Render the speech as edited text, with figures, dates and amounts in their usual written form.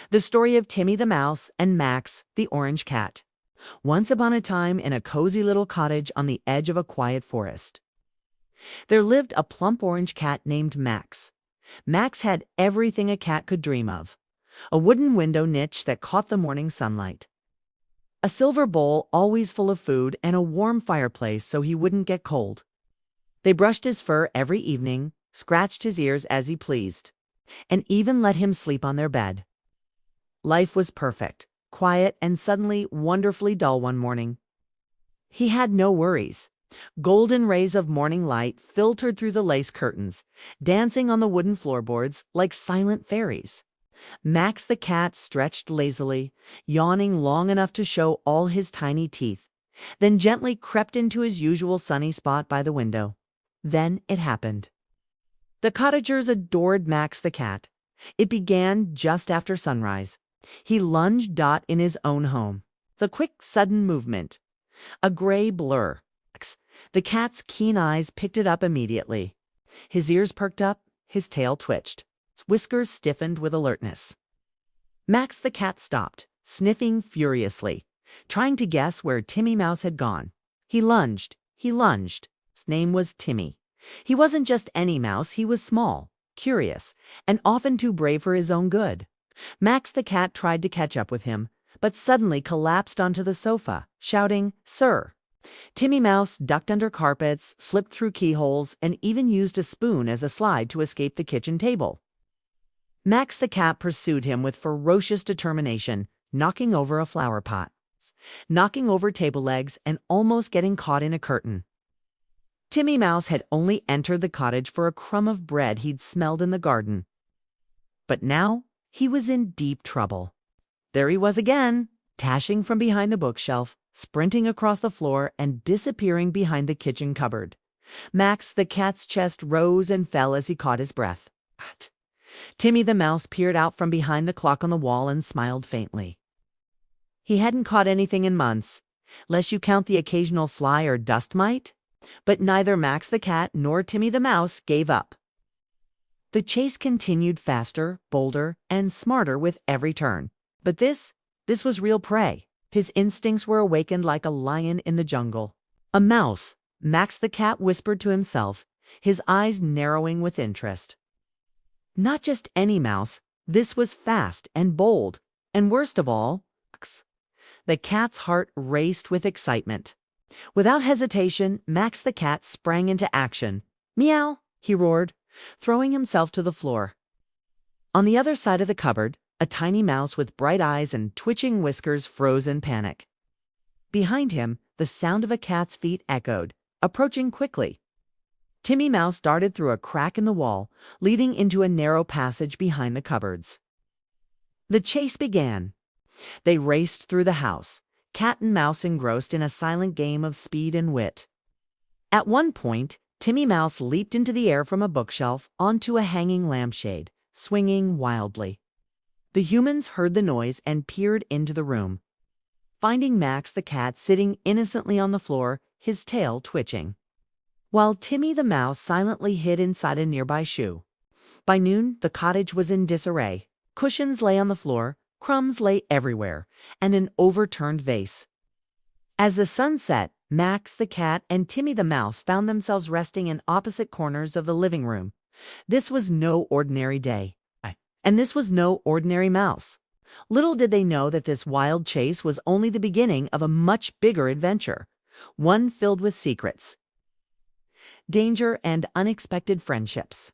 The story of Timmy the mouse and Max the orange cat. Once upon a time, in a cozy little cottage on the edge of a quiet forest, there lived a plump orange cat named Max. Max had everything a cat could dream of: a wooden window niche that caught the morning sunlight, a silver bowl always full of food, and a warm fireplace so he wouldn't get cold. They brushed his fur every evening, scratched his ears as he pleased, and even let him sleep on their bed. Life was perfect, quiet, and suddenly wonderfully dull one morning. He had no worries. Golden rays of morning light filtered through the lace curtains, dancing on the wooden floorboards like silent fairies. Max the cat stretched lazily, yawning long enough to show all his tiny teeth, then gently crept into his usual sunny spot by the window. Then it happened. The cottagers adored Max the cat. It began just after sunrise. He lunged in his own home. It's a quick, sudden movement, a gray blur. The cat's keen eyes picked it up immediately. His ears perked up, his tail twitched, its whiskers stiffened with alertness. Max the cat stopped, sniffing furiously, trying to guess where Timmy Mouse had gone. He lunged. His name was Timmy. He wasn't just any mouse, he was small, curious, and often too brave for his own good. Max the cat tried to catch up with him, but suddenly collapsed onto the sofa, shouting, "Sir!" Timmy Mouse ducked under carpets, slipped through keyholes, and even used a spoon as a slide to escape the kitchen table. Max the cat pursued him with ferocious determination, knocking over a flower pot, knocking over table legs, and almost getting caught in a curtain. Timmy Mouse had only entered the cottage for a crumb of bread he'd smelled in the garden. But now he was in deep trouble. There he was again, dashing from behind the bookshelf, sprinting across the floor, and disappearing behind the kitchen cupboard. Max the cat's chest rose and fell as he caught his breath. Timmy the mouse peered out from behind the clock on the wall and smiled faintly. He hadn't caught anything in months, lest you count the occasional fly or dust mite. But neither Max the cat nor Timmy the mouse gave up. The chase continued faster, bolder, and smarter with every turn. But this was real prey. His instincts were awakened like a lion in the jungle. "A mouse," Max the cat whispered to himself, his eyes narrowing with interest. Not just any mouse, this was fast and bold, and worst of all, the cat's heart raced with excitement. Without hesitation, Max the cat sprang into action. "Meow!" he roared, throwing himself to the floor. On the other side of the cupboard, a tiny mouse with bright eyes and twitching whiskers froze in panic. Behind him, the sound of a cat's feet echoed, approaching quickly. Timmy Mouse darted through a crack in the wall, leading into a narrow passage behind the cupboards. The chase began. They raced through the house, cat and mouse engrossed in a silent game of speed and wit. At one point, Timmy Mouse leaped into the air from a bookshelf onto a hanging lampshade, swinging wildly. The humans heard the noise and peered into the room, finding Max the cat sitting innocently on the floor, his tail twitching, while Timmy the mouse silently hid inside a nearby shoe. By noon, the cottage was in disarray. Cushions lay on the floor, crumbs lay everywhere, and an overturned vase. As the sun set, Max the cat and Timmy the mouse found themselves resting in opposite corners of the living room. This was no ordinary day, and this was no ordinary mouse. Little did they know that this wild chase was only the beginning of a much bigger adventure, one filled with secrets, danger, and unexpected friendships.